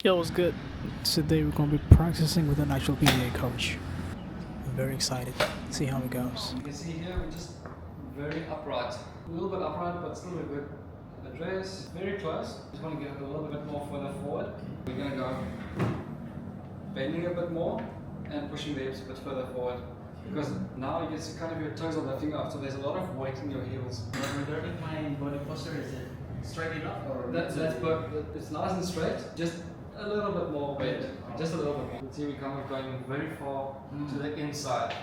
Yo, what's good? Today we're going to be practicing with an actual PGA coach. I'm very excited. See how it goes. You can see here we're just very upright. A little bit upright, but still a good address. Very close. Just want to get a little bit more further forward. We're going to go bending a bit more and pushing the hips a bit further forward. Because now you get kind of your toes are lifting up, so there's a lot of weight in your heels. Regarding my body posture, is it straight enough or? That's it's nice and straight. Just a little bit more bend. Just a little bit more. See, we're kind of going very far to the inside.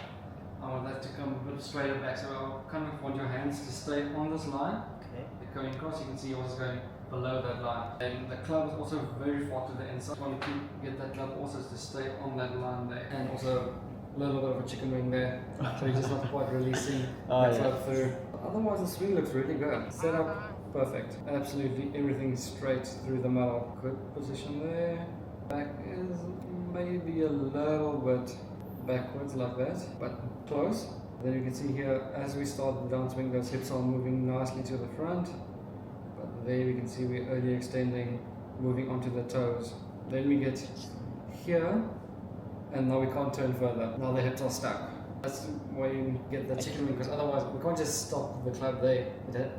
I want that to come a bit straighter back, so I kind of want your hands to stay on this line. Okay. They're going across, you can see yours is going below that line. And the club is also very far to the inside. You want to get that club also to stay on that line there. And also a little bit of a chicken wing there, so you're just not quite releasing that club through. Otherwise the swing looks really good. Set up perfect. Absolutely everything straight through the middle. Good position there. Back is maybe a little bit backwards like that, but close. Then you can see here, as we start the downswing, those hips are moving nicely to the front. But there we can see we're early extending, moving onto the toes. Then we get here, and now we can't turn further. Now the hips are stuck. That's why you get the chicken wing, because otherwise we can't just stop the club there.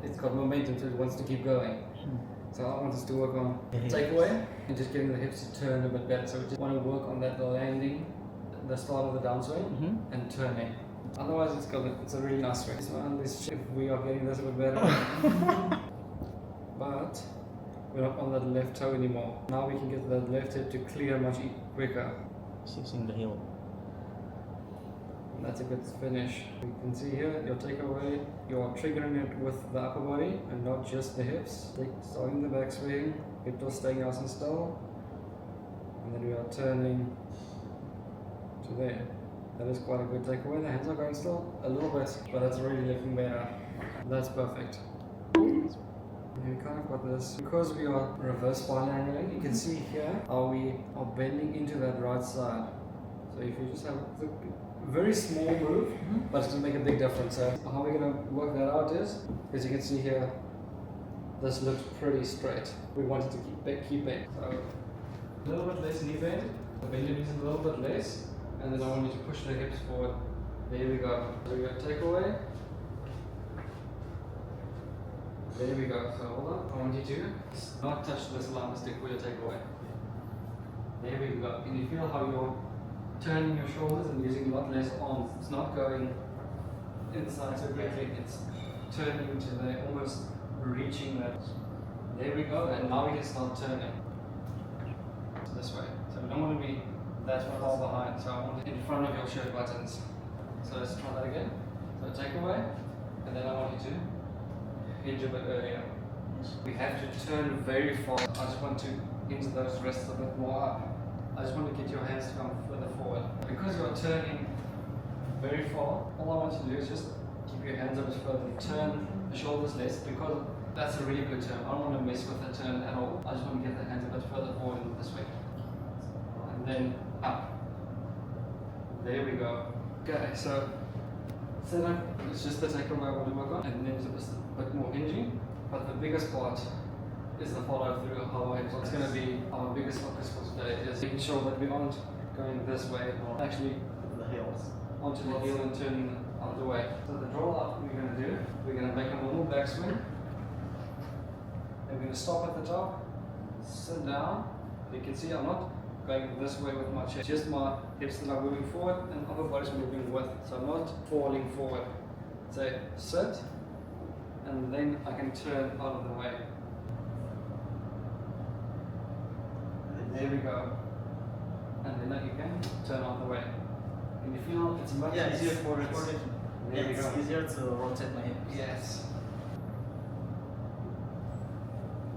It's got momentum, so it wants to keep going. So I want us to work on takeaway and just getting the hips to turn a bit better. So we just want to work on that landing, the start of the downswing, and turning. Otherwise it's a really nice swing. So unless if we are getting this a bit better. But we're not on that left toe anymore. Now we can get that left hip to clear much quicker. Fixing the heel. That's a good finish. You can see here, your takeaway, you're triggering it with the upper body and not just the hips. Starting the backswing, hips are staying nice and still. And then we are turning to there. That is quite a good takeaway. The hands are going still a little bit, but that's really looking better. That's perfect. And we kind of got this. Because we are reverse spine angling, you can see here how we are bending into that right side. So if you just have the very small move, but it's going to make a big difference. So how we're going to work that out is, as you can see here, this looks pretty straight. We want it to keep bend. So a little bit less knee bend, the bend is a little bit less, and then I want you to push the hips forward. There we go. So we got takeaway. There we go. So hold on. I want you to not touch this line stick for your takeaway. There we go. Can you feel how you're turning your shoulders and using a lot less arms? It's not going inside so quickly, it's turning to there, almost reaching that. There we go, and now we can start turning. This way. So we don't want to be that far behind, so I want it in front of your shirt buttons. So let's try that again. So take away, and then I want you to hinge a bit earlier. We have to turn very far. I just want to hinge those wrists a bit more up. I just want to get your hands to come further forward. Because you're turning very far, all I want you to do is just keep your hands a bit further. Turn the shoulders less, because that's a really good turn. I don't want to mess with the turn at all. I just want to get the hands a bit further forward this way. And then up. There we go. Okay, so set up, it's just the takeaway I want to work on, and then just a bit more hinging. But the biggest part is the follow through of how it's going to be our biggest focus for today, is making sure that we aren't going this way, or actually The heels. onto the heel and turning out of the way. So the draw up we're going to do, we're going to make a normal backswing. We're going to stop at the top, sit down. You can see I'm not going this way with my chest, just my hips that are moving forward and upper body's moving with, so I'm not falling forward. So sit, and then I can turn out of the way. There we go. And then you can turn out the way. Can you feel it's much easier for it? There we It's go. easier to rotate my hips. Yes.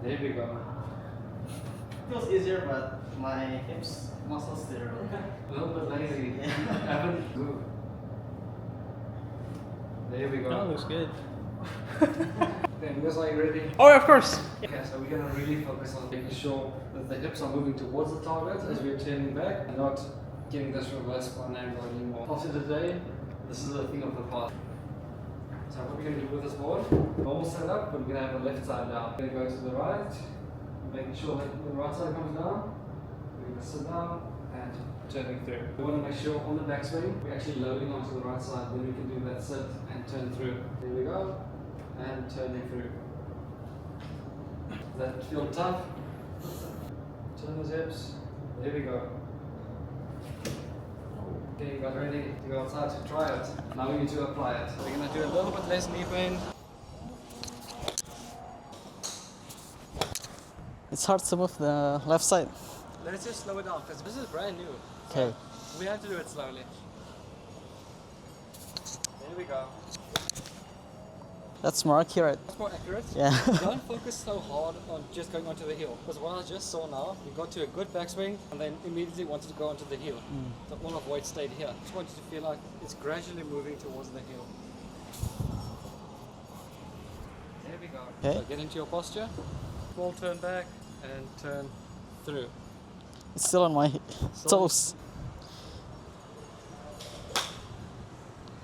There we go. Feels easier, but my hips muscles still. A little bit lazy. Haven't moved. There we go. That looks good. Then because are you ready? Oh, of course. Okay, so we're gonna really focus on making sure that the hips are moving towards the target as we're turning back, and not getting this reverse spine angle anymore. After today, this is a thing of the past. So what we're gonna do with this board, normal setup, but we're gonna have the left side down. We're gonna go to the right, making sure that the right side comes down, sit down and turning through. We want to make sure on the backswing we're actually loading onto the right side. Then we can do that sit and turn through. There we go, and turning through. Does that feel tough? Turn those hips. There we go. Okay, you got ready to go outside to try it. Now we need to apply it. We're going to do a little bit less knee pain. It's hard to move the left side. Let's just slow it down because this is brand new. Okay. We have to do it slowly. There we go. That's more accurate. That's more accurate. Yeah. Don't focus so hard on just going onto the heel. Because what I just saw now, you got to a good backswing and then immediately wanted to go onto the heel. So all of weight stayed here. Just want you to feel like it's gradually moving towards the heel. There we go. Okay. So get into your posture. Small turn back and turn through. It's still on my toes.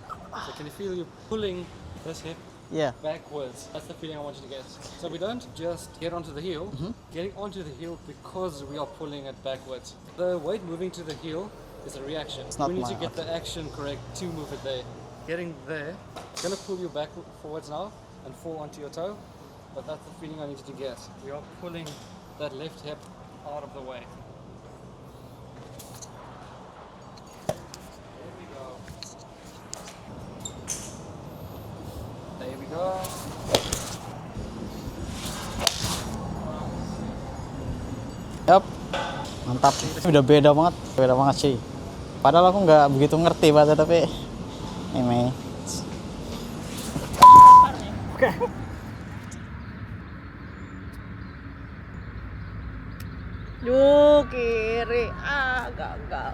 So can you feel you pulling this hip Yeah. backwards? That's the feeling I want you to get. So we don't just get onto the heel, getting onto the heel because we are pulling it backwards. The weight moving to the heel is a reaction. It's not we need to my- get the action correct to move it there. Getting there, it's going to pull you back forwards now and fall onto your toe, but that's the feeling I need you to get. We are pulling that left hip out of the way. There we go. There we go. Yup. Mantap. Udah beda banget sih. Padahal aku nggak begitu ngerti bahasa tapi ini. Okay. Duh, kiri. Ah, gagal.